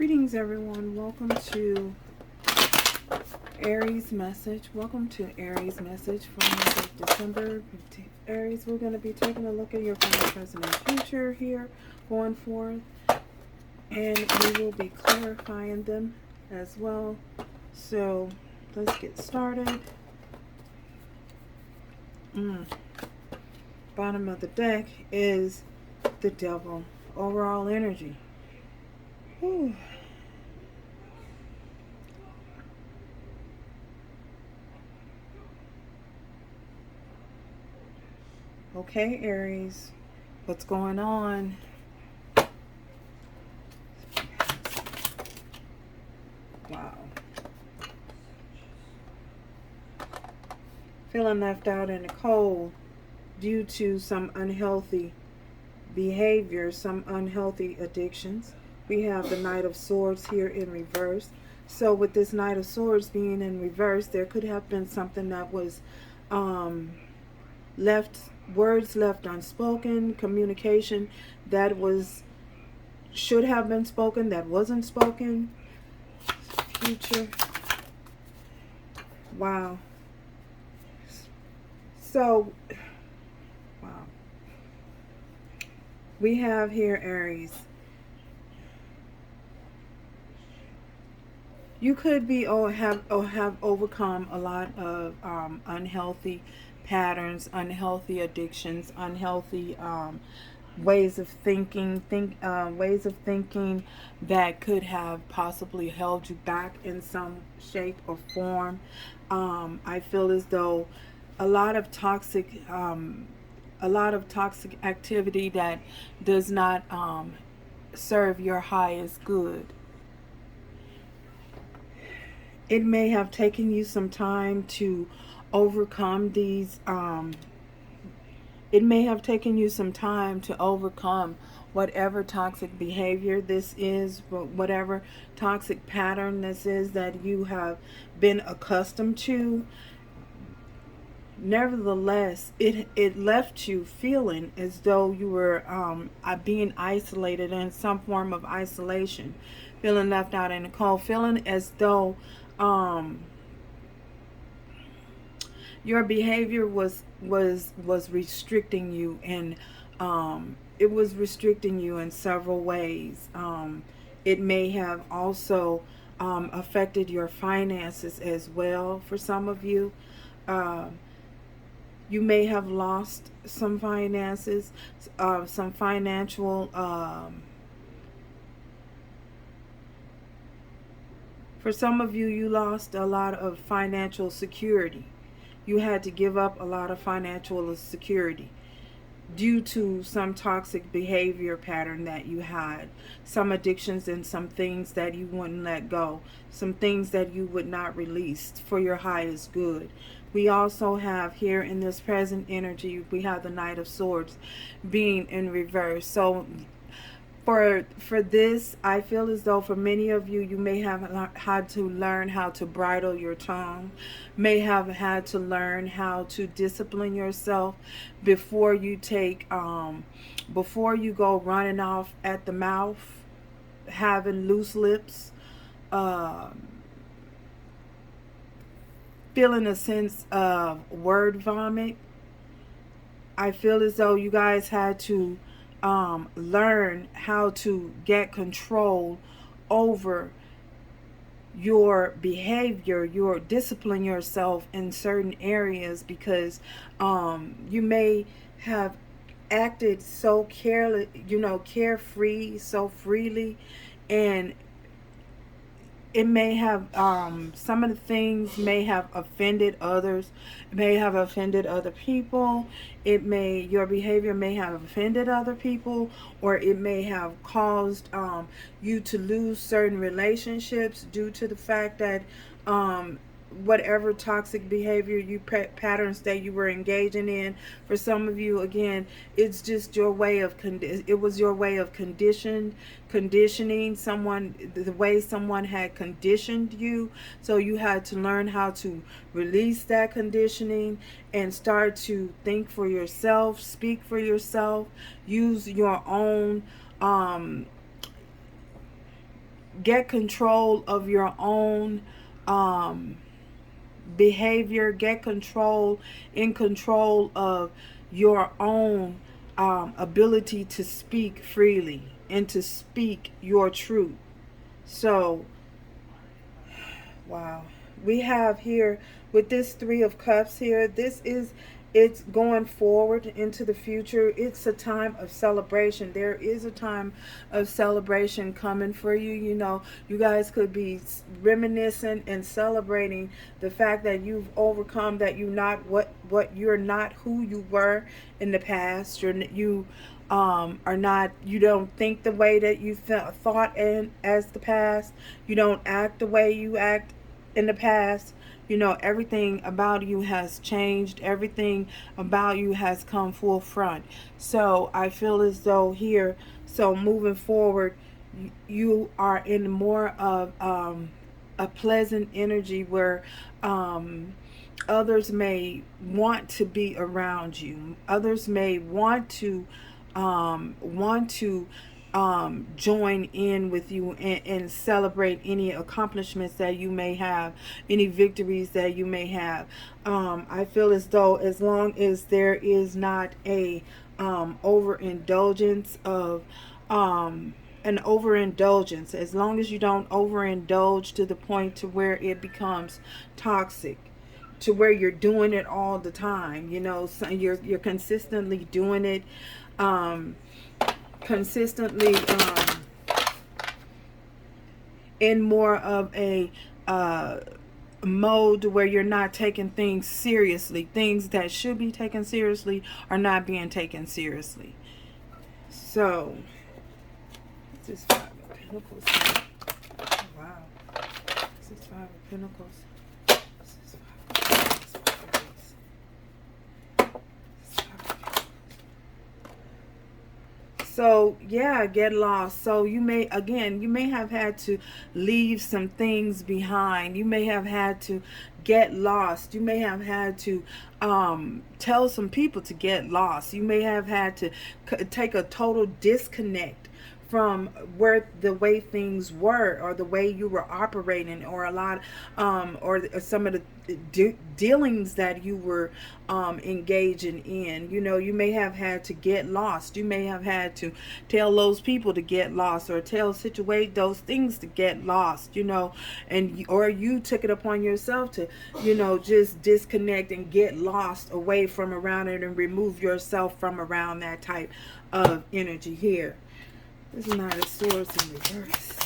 Greetings, everyone. Welcome to Aries message. Welcome to Aries message for the month of December. Aries, we're going to be taking a look at your past, present, and future here going forth, and we will be clarifying them as well. So let's get started. Bottom of the deck is the Devil. Overall energy. Whew. Okay, Aries, what's going on? Wow. Feeling left out in the cold due to some unhealthy behavior, some unhealthy addictions. We have the Knight of Swords here in reverse. So with this Knight of Swords being in reverse, there could have been something that was words left unspoken, communication that should have been spoken that wasn't spoken. Future. Wow. So, wow. We have here Aries. You could be have overcome a lot of unhealthy patterns, unhealthy addictions, unhealthy ways of thinking, that could have possibly held you back in some shape or form. I feel as though a lot of toxic activity that does not serve your highest good. It may have taken you some time to overcome these. It may have taken you some time to overcome whatever toxic behavior this is, whatever toxic pattern this is that you have been accustomed to. Nevertheless, it left you feeling as though you were being isolated, in some form of isolation, feeling left out in the cold, feeling as though your behavior was restricting you, and it was restricting you in several ways. It may have also affected your finances as well. For some of you, you may have lost some finances, some financial. For some of you, you lost a lot of financial security. You had to give up a lot of financial security due to some toxic behavior pattern that you had, some addictions and some things that you wouldn't let go, some things that you would not release for your highest good. We also have here in this present energy, we have the Knight of Swords being in reverse. So for this, I feel as though for many of you, you may have had to learn how to bridle your tongue, may have had to learn how to discipline yourself before you go running off at the mouth, having loose lips, feeling a sense of word vomit. I feel as though you guys had to learn how to get control over your behavior, your discipline yourself in certain areas, because you may have acted so carefree, so freely, and it may have some of the things may have offended others, may have offended other people. Your behavior may have offended other people, or it may have caused you to lose certain relationships due to the fact that whatever toxic behavior patterns that you were engaging in. For some of you, again, it's just your way of it was your way of conditioning someone, the way someone had conditioned you. So you had to learn how to release that conditioning and start to think for yourself, speak for yourself, use your own get control of your own behavior, get in control of your own ability to speak freely and to speak your truth. So, wow. We have here with this Three of Cups here, it's going forward into the future. It's a time of celebration. There is a time of celebration coming for you. You know, you guys could be reminiscing and celebrating the fact that you've overcome, that you're not who you were in the past. You are not, you don't think the way that you thought as the past. You don't act the way you act in the past. You know, everything about you has changed. Everything about you has come full front. So I feel as though here, so moving forward, you are in more of a pleasant energy where others may want to be around you. Others may want to join in with you and celebrate any accomplishments that you may have, any victories that you may have. I feel as though as long as there is not a overindulgence of an overindulgence, as long as you don't overindulge to the point to where it becomes toxic, to where you're doing it all the time, you know, so you're consistently doing it, consistently in more of a mode where you're not taking things seriously. Things that should be taken seriously are not being taken seriously. So, this is Five of Pentacles. Oh, wow. This is Five of Pentacles. This is Five of Pentacles. So yeah, get lost. So you may have had to leave some things behind. You may have had to get lost. You may have had to tell some people to get lost. You may have had to take a total disconnect from where the way things were, or the way you were operating, or a lot or some of the dealings that you were engaging in. You know, you may have had to get lost. You may have had to tell those people to get lost, or situate those things to get lost, you know, and or you took it upon yourself to, you know, just disconnect and get lost away from around it and remove yourself from around that type of energy here. This is Knight of Swords in reverse.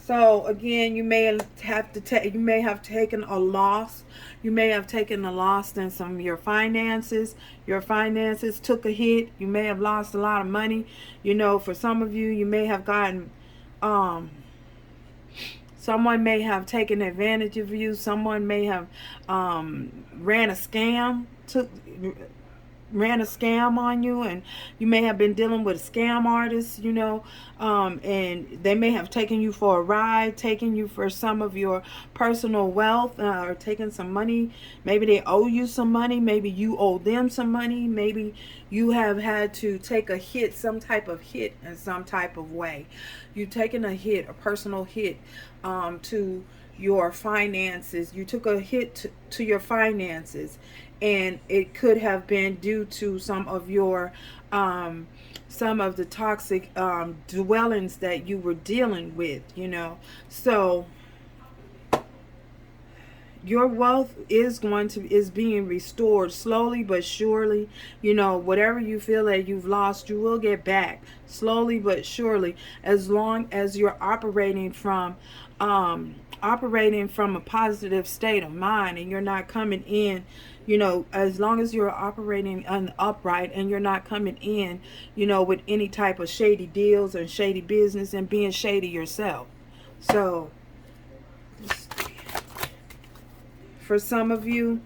So again, you may have taken a loss. You may have taken a loss in some of your finances. Your finances took a hit. You may have lost a lot of money. You know, for some of you, you may have gotten someone may have taken advantage of you. Someone may have ran a scam on you, and you may have been dealing with a scam artist, you know, and they may have taken you for a ride, taken you for some of your personal wealth, or taken some money. Maybe they owe you some money. Maybe you owe them some money. Maybe you have had to take a hit, some type of hit in some type of way. You've taken a hit, a personal hit to your finances. You took a hit to your finances, and it could have been due to some of the toxic dwellings that you were dealing with, you know. So your wealth is being restored slowly but surely. You know, whatever you feel that you've lost, you will get back slowly but surely, as long as you're operating from a positive state of mind, and you're not coming in, you know, as long as you're operating upright, and you're not coming in, you know, with any type of shady deals and shady business and being shady yourself. So for some of you,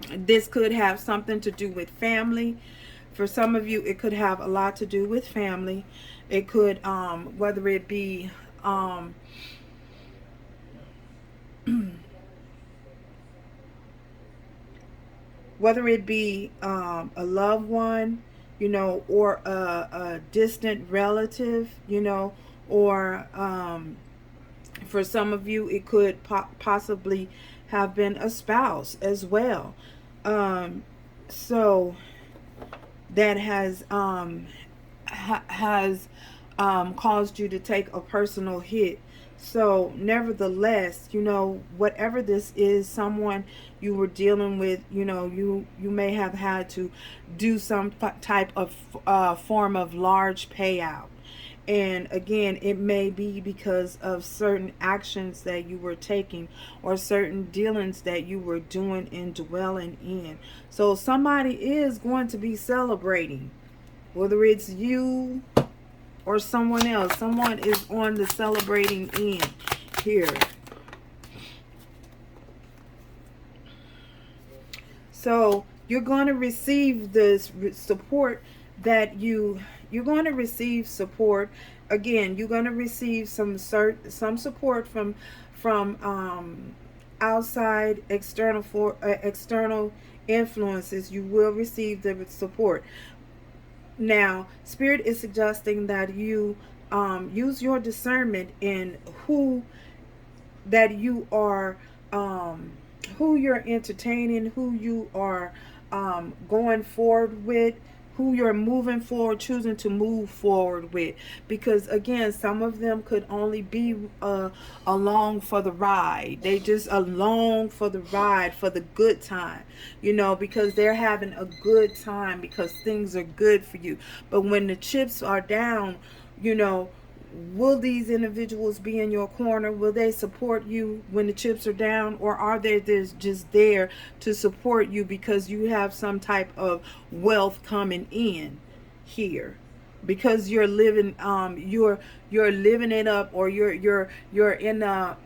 this could have something to do with family. For some of you, it could have a lot to do with family. It could, whether it be whether it be a loved one, you know, or a distant relative, you know, or for some of you, it could possibly have been a spouse as well. So that has caused you to take a personal hit. So nevertheless, you know, whatever this is, someone you were dealing with, you know, you may have had to do some type of form of large payout. And again, it may be because of certain actions that you were taking or certain dealings that you were doing and dwelling in. So somebody is going to be celebrating, whether it's you or someone else. Someone is on the celebrating end here. So you're going to receive this support that you're going to receive support. Again, you're going to receive some support from outside external influences. You will receive the support. Now, Spirit is suggesting that you use your discernment in that you are who you're entertaining, who you are going forward with, who you're moving forward, choosing to move forward with. Because again, some of them could only be along for the ride. They just along for the ride, for the good time, you know, because they're having a good time, because things are good for you. But when the chips are down, you know, will these individuals be in your corner? Will they support you when the chips are down? Or are they just there to support you because you have some type of wealth coming in here? Because you're living you're living it up, or you're in a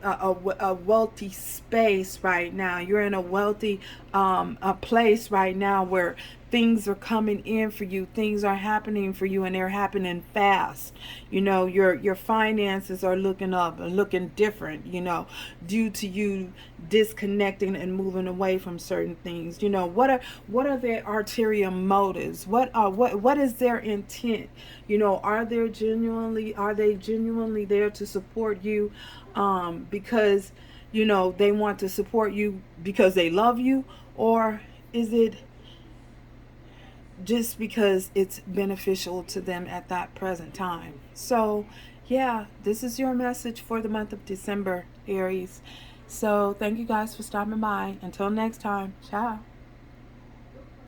wealthy space right now. You're in a wealthy a place right now where things are coming in for you, things are happening for you, and they're happening fast. You know, your finances are looking up and looking different, you know, due to you disconnecting and moving away from certain things. You know, what are their ulterior motives? What is their intent? You know, are they genuinely there to support you because, you know, they want to support you because they love you? Or is it just because it's beneficial to them at that present time? So yeah, this is your message for the month of December, Aries. So thank you guys for stopping by. Until next time, ciao.